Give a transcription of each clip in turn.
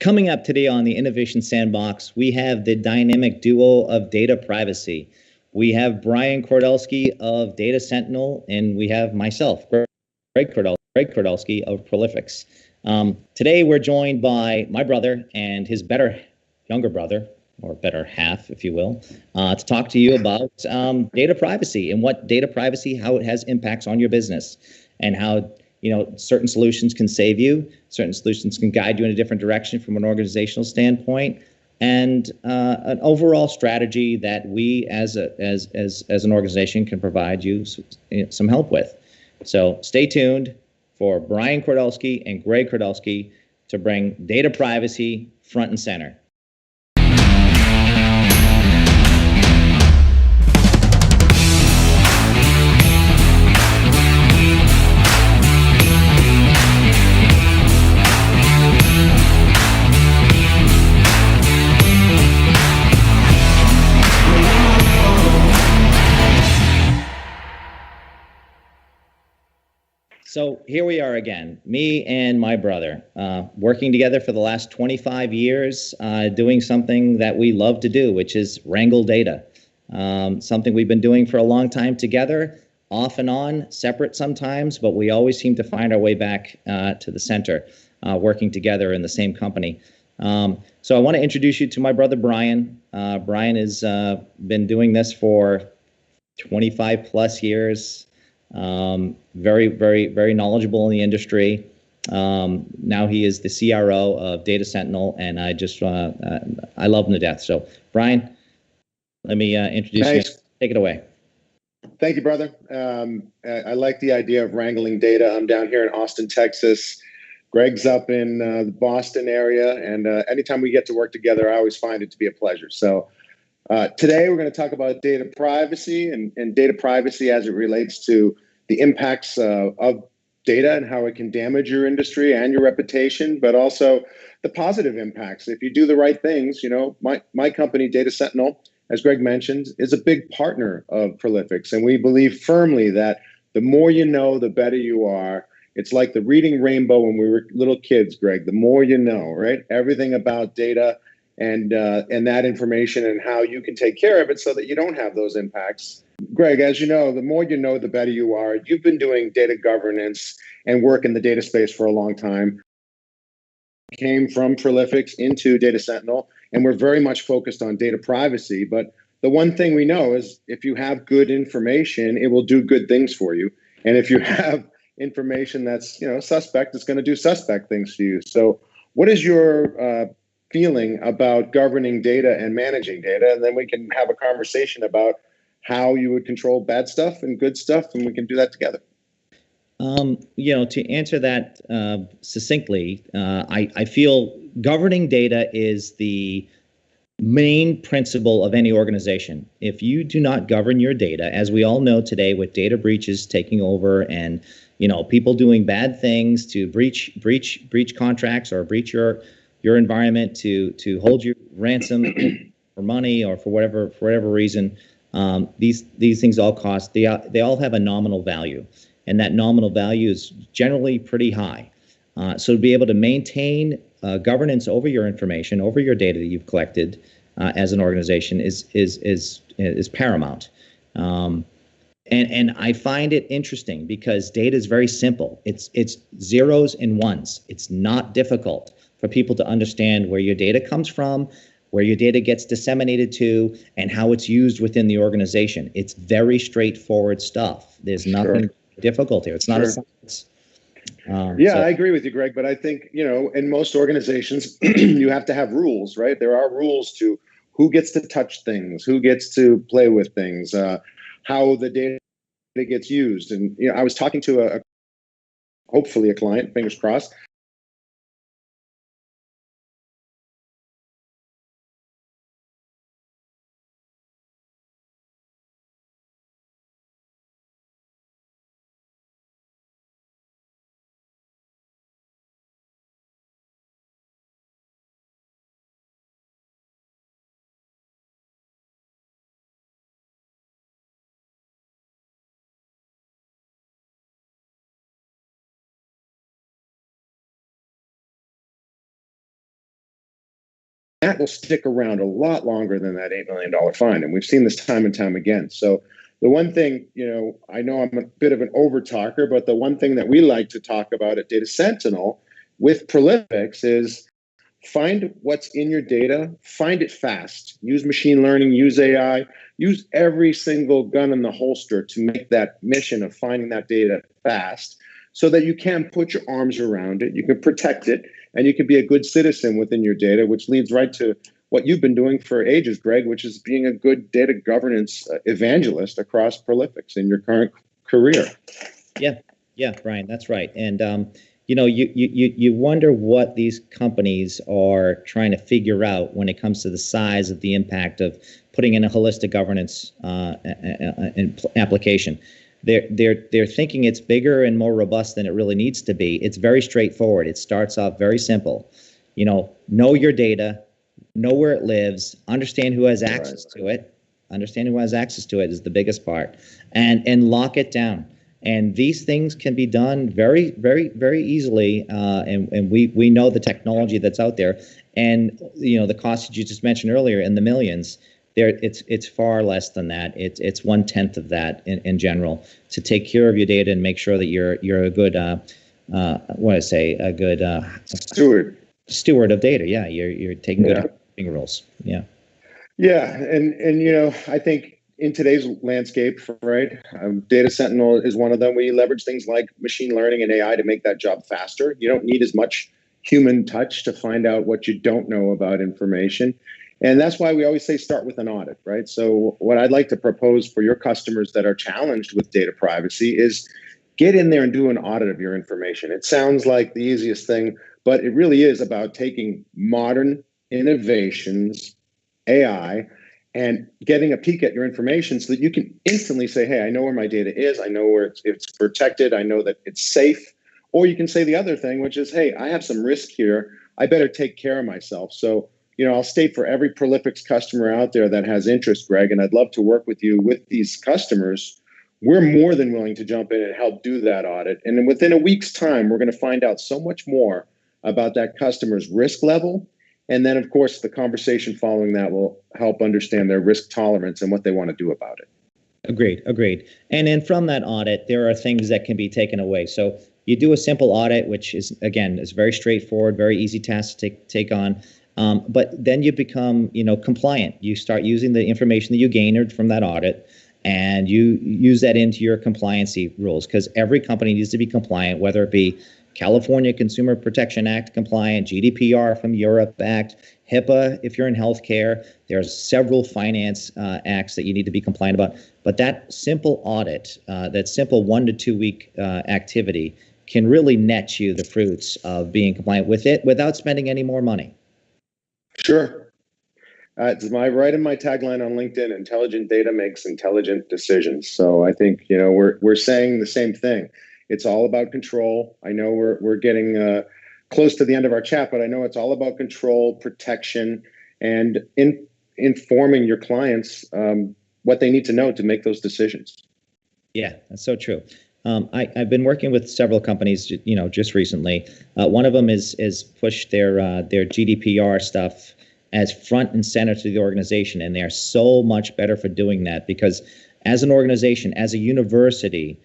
Coming up today on the Innovation Sandbox, we have the dynamic duo of data privacy. We have Brian Kordelski of Data Sentinel, and we have myself, Greg Kordelski of Prolifics. Today, we're joined by my brother and his younger brother, or better half, if you will, to talk to you about data privacy and what data privacy, how it has impacts on your business, and how certain solutions can save you, certain solutions can guide you in a different direction from an organizational standpoint, and an overall strategy that we as an organization can provide you some help with. So stay tuned for Brian Kordelski and Greg Kordelski to bring data privacy front and center. So here we are again, me and my brother, working together for the last 25 years, doing something that we love to do, which is wrangle data. Something we've been doing for a long time together, off and on, separate sometimes, but we always seem to find our way back to the center, working together in the same company. So I want to introduce you to my brother, Brian. Brian has been doing this for 25 plus years. Very, very, very knowledgeable in the industry. Now he is the CRO of Data Sentinel, and I just I love him to death. So, Brian, let me introduce you. Take it away. Thank you, brother. I like the idea of wrangling data. I'm down here in Austin, Texas. Greg's up in the Boston area, and anytime we get to work together, I always find it to be a pleasure. So today we're going to talk about data privacy and data privacy as it relates to the impacts of data and how it can damage your industry and your reputation, but also the positive impacts. If you do the right things, my company, Data Sentinel, as Greg mentioned, is a big partner of Prolifics. And we believe firmly that the more you know, the better you are. It's like the reading rainbow when we were little kids, Greg. The more you know, right? Everything about data and that information and how you can take care of it so that you don't have those impacts. Greg, as you know, the more you know, the better you are. You've been doing data governance and work in the data space for a long time. Came from Prolifics into Data Sentinel, and we're very much focused on data privacy. But the one thing we know is if you have good information, it will do good things for you. And if you have information that's suspect, it's going to do suspect things for you. So what is your feeling about governing data and managing data? And then we can have a conversation about how you would control bad stuff and good stuff, and we can do that together. To answer that succinctly, I feel governing data is the main principle of any organization. If you do not govern your data, as we all know today with data breaches taking over and people doing bad things to breach contracts or breach your environment to hold you ransom for money or for whatever reason, these things all cost. They all have a nominal value, and that nominal value is generally pretty high. So to be able to maintain governance over your information, over your data that you've collected as an organization is paramount. And I find it interesting because data is very simple. It's zeros and ones. It's not difficult for people to understand where your data comes from, where your data gets disseminated to, and how it's used within the organization. It's very straightforward stuff. There's nothing difficult here. It's not a science. I agree with you, Greg. But I think, in most organizations, you have to have rules, right? There are rules to who gets to touch things, who gets to play with things, how the data gets used. And, I was talking to hopefully a client, fingers crossed, that will stick around a lot longer than that $8 million fine. And we've seen this time and time again. So the one thing, I know I'm a bit of an over talker, but the one thing that we like to talk about at Data Sentinel with Prolifics is find what's in your data, find it fast, use machine learning, use AI, use every single gun in the holster to make that mission of finding that data fast so that you can put your arms around it, you can protect it, and you can be a good citizen within your data, which leads right to what you've been doing for ages, Greg, which is being a good data governance evangelist across Prolifics in your current career. Yeah, Brian, that's right. And you wonder what these companies are trying to figure out when it comes to the size of the impact of putting in a holistic governance application. They're thinking it's bigger and more robust than it really needs to be. It's very straightforward. It starts off very simple. Know your data, know where it lives, understand who has access to it. Understanding who has access to it is the biggest part, and lock it down. And these things can be done very, very, very easily. And we know the technology that's out there, and the cost that you just mentioned earlier in the millions. It's far less than that. It's 1/10 of that in general to take care of your data and make sure that you're a good steward of data. Yeah, you're taking good rules. Yeah. Yeah, and I think in today's landscape, right, Data Sentinel is one of them. We leverage things like machine learning and AI to make that job faster. You don't need as much human touch to find out what you don't know about information. And that's why we always say start with an audit, right? So what I'd like to propose for your customers that are challenged with data privacy is get in there and do an audit of your information. It sounds like the easiest thing, but it really is about taking modern innovations, AI, and getting a peek at your information so that you can instantly say, hey, I know where my data is. I know where it's protected. I know that it's safe. Or you can say the other thing, which is, hey, I have some risk here. I better take care of myself. So, I'll state for every Prolifics customer out there that has interest, Greg, and I'd love to work with you with these customers, we're more than willing to jump in and help do that audit. And then within a week's time, we're going to find out so much more about that customer's risk level. And then, of course, the conversation following that will help understand their risk tolerance and what they want to do about it. Agreed. And then from that audit, there are things that can be taken away. So you do a simple audit, which is very straightforward, very easy task to take on. But then you become, compliant. You start using the information that you gained from that audit, and you use that into your compliancy rules, because every company needs to be compliant, whether it be California Consumer Protection Act compliant, GDPR from Europe Act, HIPAA if you're in healthcare. There's several finance acts that you need to be compliant about. But that simple audit, that simple 1 to 2 week activity can really net you the fruits of being compliant with it without spending any more money. Sure. It's right in my tagline on LinkedIn: intelligent data makes intelligent decisions. So I think, we're saying the same thing. It's all about control. I know we're getting close to the end of our chat, but I know it's all about control, protection, and informing your clients what they need to know to make those decisions. Yeah, that's so true. I've been working with several companies, just recently. One of them is pushed their GDPR stuff as front and center to the organization, and they are so much better for doing that, because as an organization, as a university,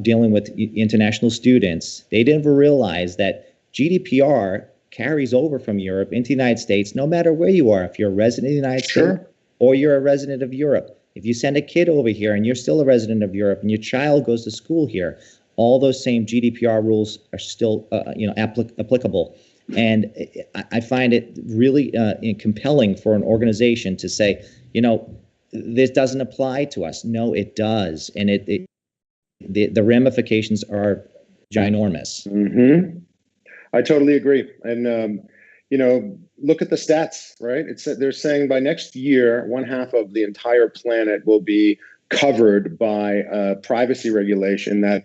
dealing with international students, they never realize that GDPR carries over from Europe into the United States, no matter where you are. If you're a resident of the United States or you're a resident of Europe, if you send a kid over here and you're still a resident of Europe and your child goes to school here, all those same GDPR rules are still applicable. And I find it really compelling for an organization to say, this doesn't apply to us. No, it does. And the ramifications are ginormous. Mm-hmm. I totally agree. And, look at the stats, right? They're saying by next year, 1/2 of the entire planet will be covered by privacy regulation that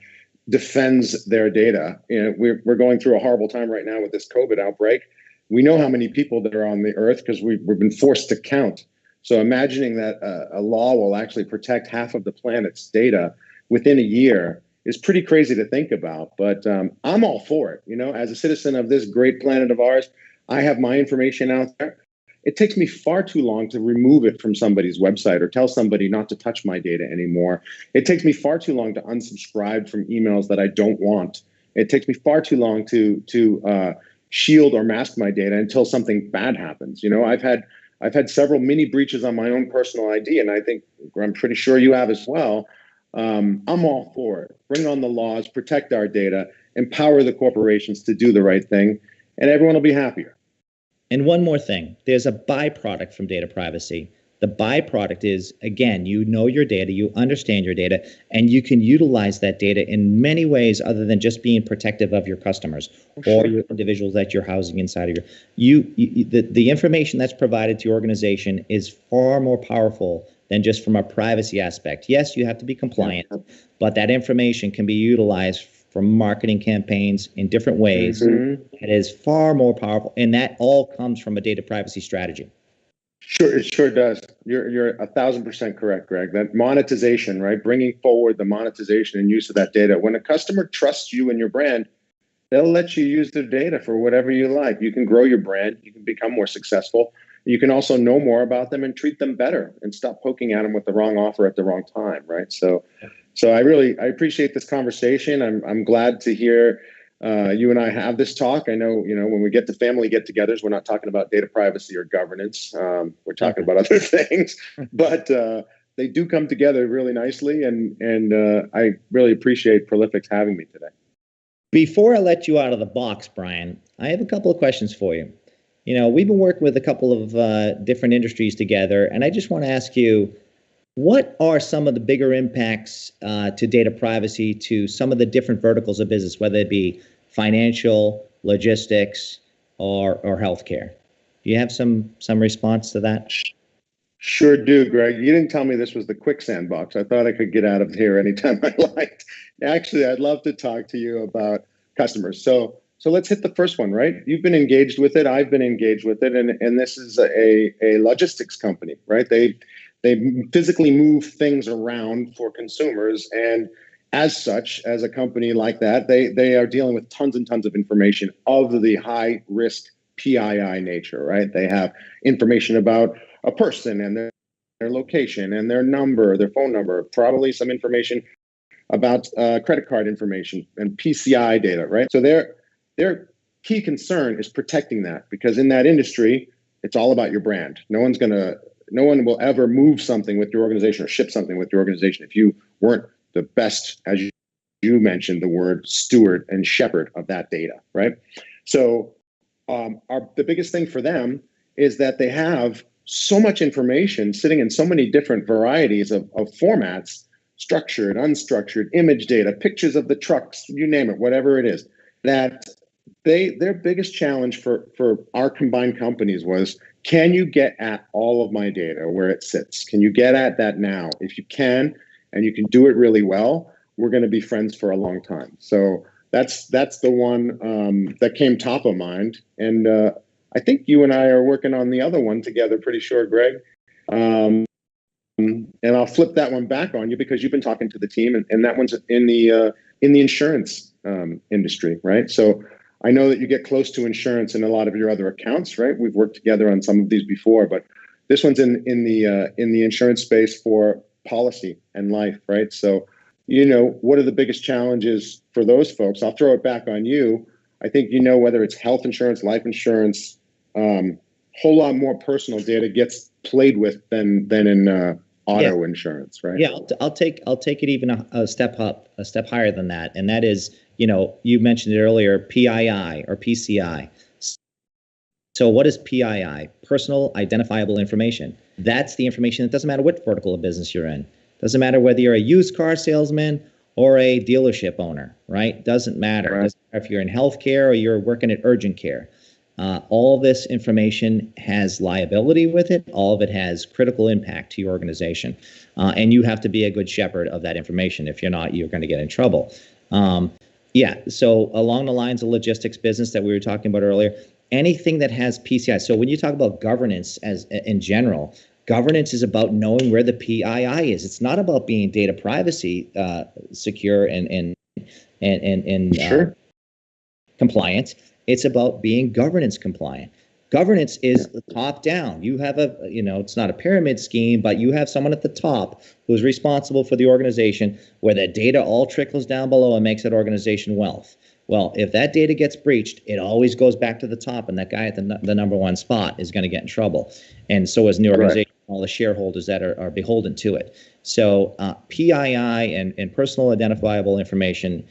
defends their data. We're going through a horrible time right now with this COVID outbreak. We know how many people that are on the earth because we've been forced to count. So imagining that a law will actually protect half of the planet's data within a year is pretty crazy to think about. But I'm all for it. As a citizen of this great planet of ours, I have my information out there. it takes me far too long to remove it from somebody's website or tell somebody not to touch my data anymore. It takes me far too long to unsubscribe from emails that I don't want. It takes me far too long to shield or mask my data until something bad happens. I've had several mini breaches on my own personal ID, and I'm pretty sure you have as well. I'm all for it. Bring on the laws, protect our data, empower the corporations to do the right thing, and everyone will be happier. And one more thing, there's a byproduct from data privacy. The byproduct is, again, you know your data, you understand your data, and you can utilize that data in many ways other than just being protective of your customers or your individuals that you're housing inside of the information that's provided to your organization is far more powerful than just from a privacy aspect. Yes, you have to be compliant, but that information can be utilized for marketing campaigns in different ways. It is far more powerful, and that all comes from a data privacy strategy. Sure, it sure does. You're 1,000% correct, Greg. That monetization, right? Bringing forward the monetization and use of that data. When a customer trusts you and your brand, they'll let you use their data for whatever you like. You can grow your brand. You can become more successful. You can also know more about them and treat them better and stop poking at them with the wrong offer at the wrong time, right? So I appreciate this conversation. I'm glad to hear you and I have this talk. I know, when we get to family get-togethers, we're not talking about data privacy or governance. We're talking about other things, but they do come together really nicely. And I really appreciate Prolifics having me today. Before I let you out of the box, Brian, I have a couple of questions for you. We've been working with a couple of different industries together, and I just want to ask you, what are some of the bigger impacts to data privacy to some of the different verticals of business, whether it be financial, logistics, or healthcare? Do you have some response to that? Sure do, Greg. You didn't tell me this was the quick sandbox. I thought I could get out of here anytime I liked. Actually, I'd love to talk to you about customers. So let's hit the first one, right? You've been engaged with it. I've been engaged with it. And this is a logistics company, right? They physically move things around for consumers. And as such, as a company like that, they are dealing with tons and tons of information of the high risk PII nature, right? They have information about a person and their location and their number, their phone number, probably some information about credit card information and PCI data, right? So their key concern is protecting that, because in that industry, it's all about your brand. No one will ever move something with your organization or ship something with your organization if you weren't the best, as you mentioned, the word steward and shepherd of that data, right? So the biggest thing for them is that they have so much information sitting in so many different varieties of formats, structured, unstructured, image data, pictures of the trucks, you name it, whatever it is, that their biggest challenge for our combined companies was, can you get at all of my data where it sits? Can you get at that now? If you can, and you can do it really well, we're going to be friends for a long time. So that's the one that came top of mind. And I think you and I are working on the other one together, pretty sure, Greg. And I'll flip that one back on you because you've been talking to the team, and that one's in the insurance industry, right? So I know that you get close to insurance in a lot of your other accounts, right? We've worked together on some of these before, but this one's in the insurance space for policy and life, right? So, what are the biggest challenges for those folks? I'll throw it back on you. I think whether it's health insurance, life insurance, whole lot more personal data gets played with than in auto insurance, right? Yeah, I'll take it even a step up, a step higher than that, and that is, you mentioned it earlier, PII or PCI. So what is PII? Personal identifiable information. That's the information. It doesn't matter what vertical of business you're in. Doesn't matter whether you're a used car salesman or a dealership owner, right? Doesn't matter. Right. Doesn't matter if you're in healthcare or you're working at urgent care. All this information has liability with it. All of it has critical impact to your organization. And you have to be a good shepherd of that information. If you're not, you're going to get in trouble. So along the lines of logistics business that we were talking about earlier, anything that has PCI. So when you talk about governance as in general, governance is about knowing where the PII is. It's not about being data privacy secure and Sure. compliant. It's about being governance compliant. Governance is the top down. You have it's not a pyramid scheme, but you have someone at the top who's responsible for the organization, where the data all trickles down below and makes that organization wealth. Well, if that data gets breached, it always goes back to the top, and that guy at the number one spot is going to get in trouble. And so is the organization, all the shareholders that are beholden to it. So PII and personal identifiable information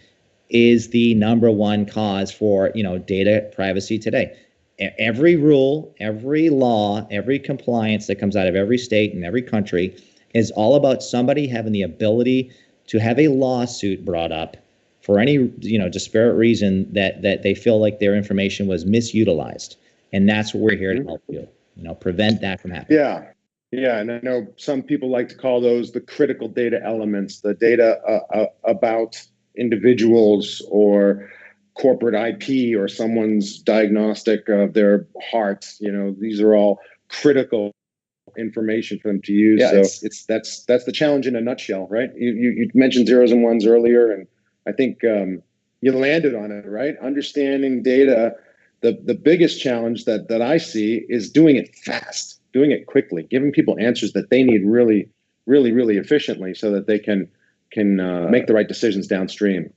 is the number one cause for data privacy today. Every rule, every law, every compliance that comes out of every state and every country is all about somebody having the ability to have a lawsuit brought up for any disparate reason that they feel like their information was misutilized. And that's what we're here to help you, prevent that from happening. Yeah, and I know some people like to call those the critical data elements, the data about individuals or corporate IP or someone's diagnostic of their heart. These are all critical information for them to use. Yeah, so that's the challenge in a nutshell, right? You mentioned zeros and ones earlier, and I think you landed on it, right? Understanding data. The biggest challenge that I see is doing it fast, doing it quickly, giving people answers that they need really, really, really efficiently, so that they can make the right decisions downstream.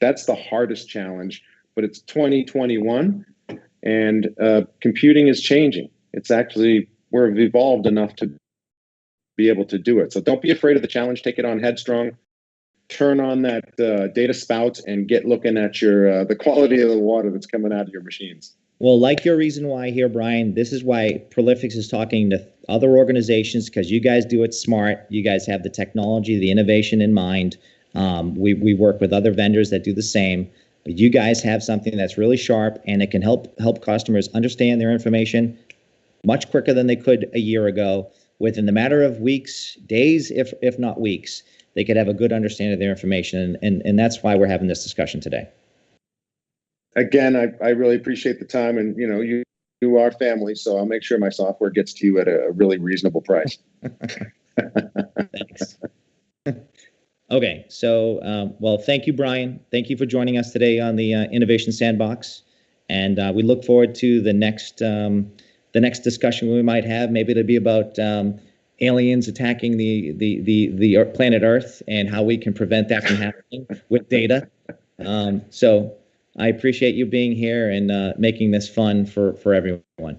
That's the hardest challenge, but it's 2021, and computing is changing. It's actually, we've evolved enough to be able to do it. So don't be afraid of the challenge. Take it on headstrong. Turn on that data spout and get looking at your the quality of the water that's coming out of your machines. Well, like your reason why here, Brian, this is why Prolifics is talking to other organizations, because you guys do it smart. You guys have the technology, the innovation in mind. We work with other vendors that do the same. But you guys have something that's really sharp, and it can help customers understand their information much quicker than they could a year ago. Within the matter of weeks, days, if not weeks, they could have a good understanding of their information, and that's why we're having this discussion today. Again, I really appreciate the time, and you are family, so I'll make sure my software gets to you at a really reasonable price. Thanks. Okay, so well, thank you, Brian. Thank you for joining us today on the Innovation Sandbox, and we look forward to the next discussion we might have. Maybe it'll be about aliens attacking the planet Earth and how we can prevent that from happening with data. So I appreciate you being here and making this fun for everyone.